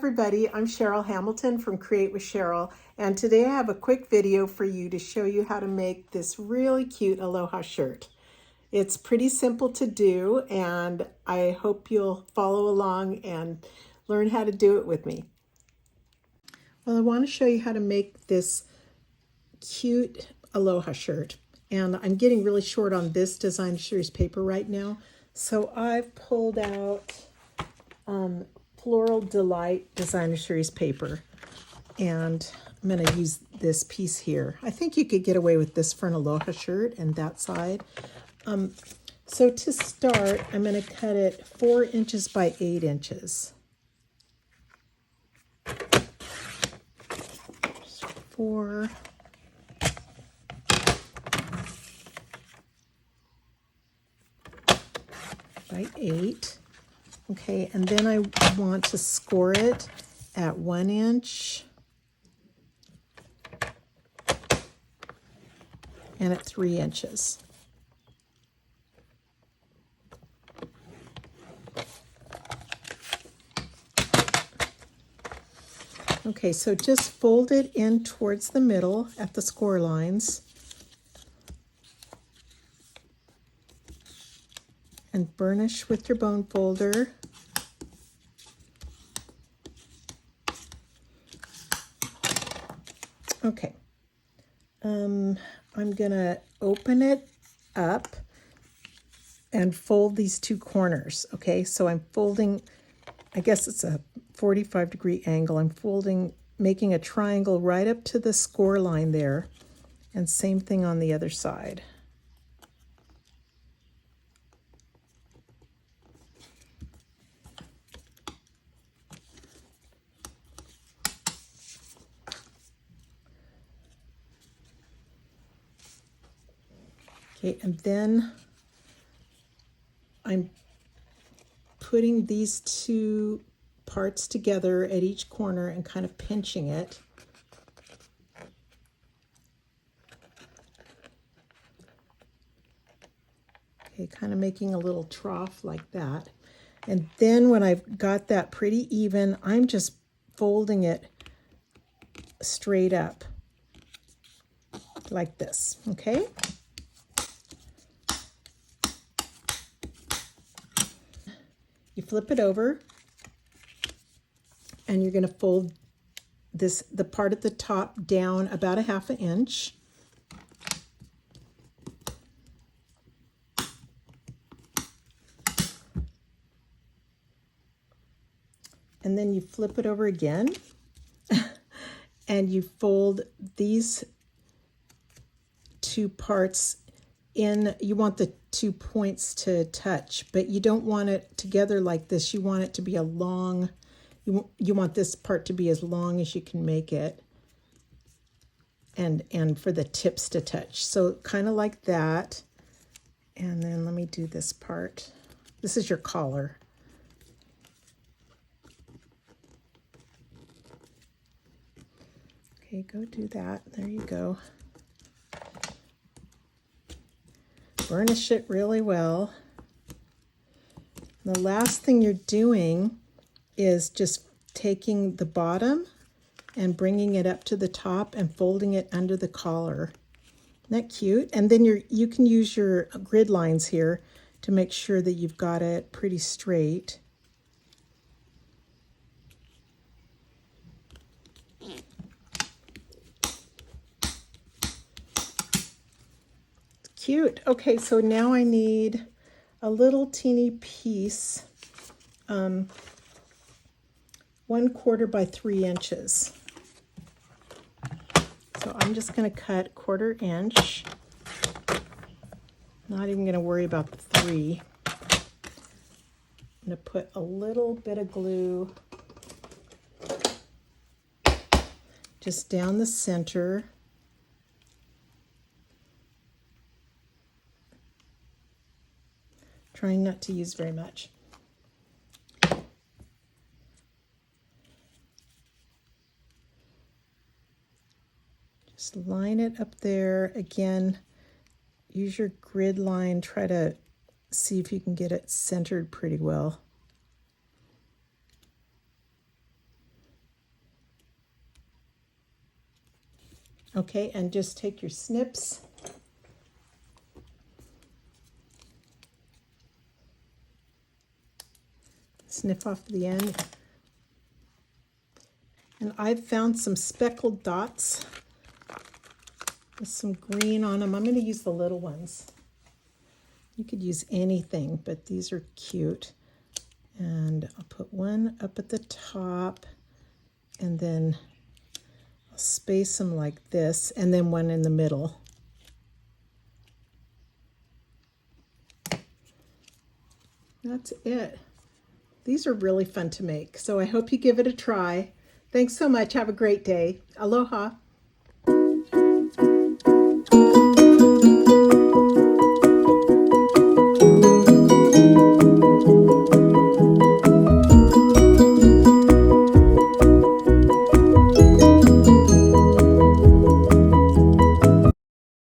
everybody, I'm Cheryl Hamilton from Create with Cheryl, and today I have a quick video for you to show you how to make this really cute Aloha shirt. It's pretty simple to do, and I hope you'll follow along and learn how to do it with me. Well, I want to show you how to make this cute Aloha shirt, and I'm getting really short on this design series paper right now, so I've pulled out Floral Delight Designer Series paper, and I'm going to use this piece here. I think you could get away with this for an Aloha shirt and that side. So to start, I'm going to cut it 4 inches by 8 inches. 4 by 8. Okay, and then I want to score it at 1 inch and at 3 inches. Okay, so just fold it in towards the middle at the score lines and burnish with your bone folder. Okay, I'm gonna open it up and fold these 2 corners. Okay, so I'm folding, I guess it's a 45-degree angle. I'm folding, making a triangle right up to the score line there, and same thing on the other side. Okay, and then I'm putting these 2 parts together at each corner and kind of pinching it. Okay, kind of making a little trough like that. And then when I've got that pretty even, I'm just folding it straight up like this, okay? You flip it over, and you're going to fold the part at the top down about 1/2 inch. And then you flip it over again, and you fold these 2 parts in. You want the 2 points to touch, but you don't want it together like this. You want it to be a long, you want this part to be as long as you can make it, and for the tips to touch. So kind of like that. And then let me do this part. This is your collar. Okay, go do that. There you go. Burnish it really well. The last thing you're doing is just taking the bottom and bringing it up to the top and folding it under the collar. Isn't that cute? And then you can use your grid lines here to make sure that you've got it pretty straight. Cute. Okay, so now I need a little teeny piece, 1/4 by 3 inches. So I'm just going to cut 1/4 inch. Not even going to worry about the 3. I'm going to put a little bit of glue just down the center. Trying not to use very much. Just line it up there. Again, use your grid line. Try to see if you can get it centered pretty well. Okay, and just take your snips. Snip off the end. And I've found some speckled dots with some green on them. I'm going to use the little ones. You could use anything, but these are cute. And I'll put one up at the top, and then I'll space them like this, and then one in the middle. That's it. These are really fun to make, so I hope you give it a try. Thanks so much. Have a great day. Aloha.